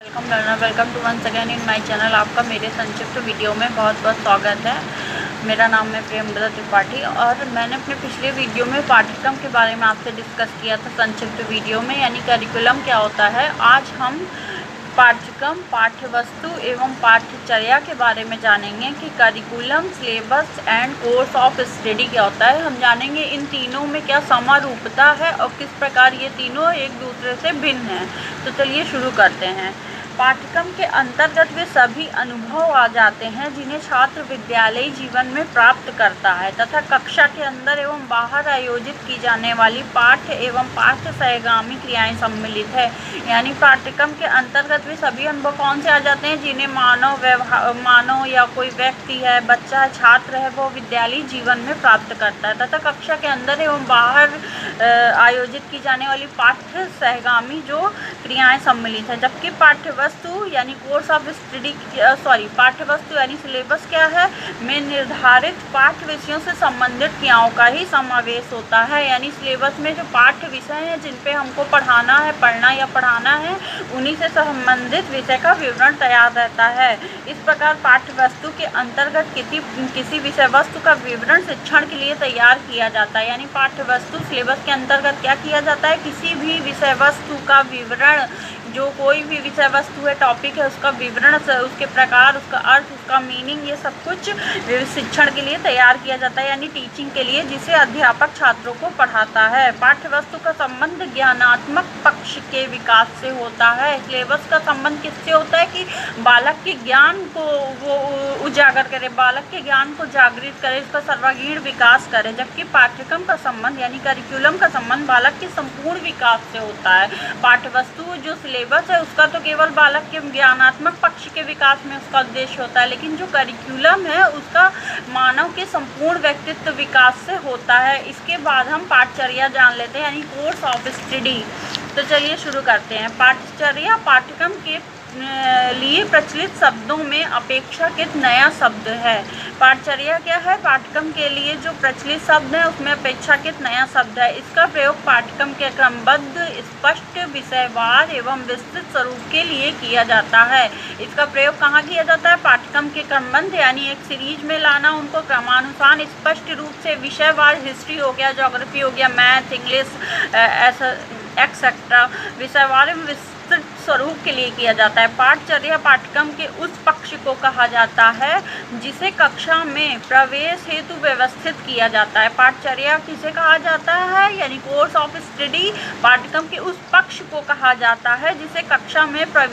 Welcome to once again in my channel. आपका मेरे संक्षिप्त वीडियो में बहुत बहुत स्वागत है। मेरा नाम है प्रेमलता त्रिपाठी और मैंने अपने पिछले वीडियो में पाठ्यक्रम के बारे में आपसे डिस्कस किया था संक्षिप्त वीडियो में, यानी करिकुलम क्या होता है। आज हम पाठ्यक्रम, पाठ्यवस्तु एवं पाठ्यचर्या के बारे में जानेंगे कि curriculum, syllabus and course of study क्या होता है। हम जानेंगे इन तीनों में क्या समारूपता है और किस प्रकार ये तीनों एक दूसरे से भिन्न हैं। तो चलिए शुरू करते हैं। पाठ्यक्रम के अंतर्गत वे सभी अनुभव आ जाते हैं जिन्हें छात्र विद्यालयी जीवन में प्राप्त करता है तथा कक्षा के अंदर एवं बाहर आयोजित की जाने वाली पाठ्य एवं पाठ्य सहगामी क्रियाएं सम्मिलित है। यानी पाठ्यक्रम के अंतर्गत वे सभी अनुभव कौन से आ जाते हैं जिन्हें मानव या कोई व्यक्ति है, बच्चा है, छात्र है, वो विद्यालयी जीवन में प्राप्त करता है तथा कक्षा के अंदर एवं बाहर आयोजित की जाने वाली पाठ्य सहगामी जो क्रियाएं सम्मिलित है। जबकि पाठ्यवस्तु यानी कोर्स ऑफ स्टडी पाठ्यवस्तु यानी सिलेबस क्या है, में निर्धारित पाठ्य विषयों से संबंधित क्रियाओं का ही समावेश होता है। यानी सिलेबस में जो पाठ्य विषय हैं जिन पे हमको पढ़ना या पढ़ाना है, उन्हीं से संबंधित विषय का विवरण तैयार रहता है। इस प्रकार पाठ्यवस्तु के अंतर्गत किसी विषय वस्तु का विवरण शिक्षण के लिए तैयार किया जाता है। यानी पाठ्यवस्तु सिलेबस के अंतर्गत क्या किया जाता है, किसी भी विषय वस्तु का विवरण, जो कोई भी विषय वस्तु है, टॉपिक है, उसका विवरण, उसके प्रकार, उसका अर्थ, उसका मीनिंग, ये सब कुछ शिक्षण के लिए तैयार किया जाता है, यानी टीचिंग के लिए, जिसे अध्यापक छात्रों को पढ़ाता है। पाठ्यवस्तु का संबंध ज्ञानात्मक पक्ष के विकास से होता है। सिलेबस का संबंध किससे होता है कि बालक के ज्ञान को वो उजागर करे, बालक के ज्ञान को जागृत करे, उसका सर्वांगीण विकास करे। जबकि पाठ्यक्रम का संबंध यानी करिकुलम का संबंध बालक के संपूर्ण विकास से होता है। पाठ्यवस्तु जो सिलेबस है उसका तो केवल बालक के ज्ञानात्मक पक्ष के विकास में उसका उद्देश्य होता है, लेकिन जो करिकुलम है उसका मानव के संपूर्ण व्यक्तित्व विकास से होता है। इसके बाद हम पाठ्यचर्या जान लेते हैं, यानी कोर्स ऑफ स्टडी। तो चलिए शुरू करते हैं। पाठ्यचर्या पाठ्यक्रम के लिए प्रचलित शब्दों में अपेक्षाकृत नया शब्द है। पाठ्यचर्या क्या है, पाठ्यक्रम के लिए जो प्रचलित शब्द है उसमें अपेक्षाकृत नया शब्द है। इसका प्रयोग पाठ्यक्रम के क्रमबद्ध, स्पष्ट, विषयवार एवं विस्तृत स्वरूप के लिए किया जाता है। इसका प्रयोग कहाँ किया जाता है, पाठ्यक्रम के क्रमबद्ध यानी एक सीरीज में लाना, उनको क्रमानुसार स्पष्ट रूप से विषयवार, हिस्ट्री हो गया, ज्योग्राफी हो गया, मैथ, इंग्लिश, एक्सेट्रा, विषयवार एवं विस्तृत स्वरूप के लिए किया जाता है। पाठ्यचर्या पाठ्यक्रम के उस पक्ष को कहा जाता है जिसे कक्षा में प्रवेश हेतु व्यवस्थित किया जाता है। पाठ्यचर्या किसे कहा जाता है, यानी कोर्स ऑफ स्टडी पाठ्यक्रम के उस पक्ष को कहा जाता है जिसे कक्षा में प्रवेश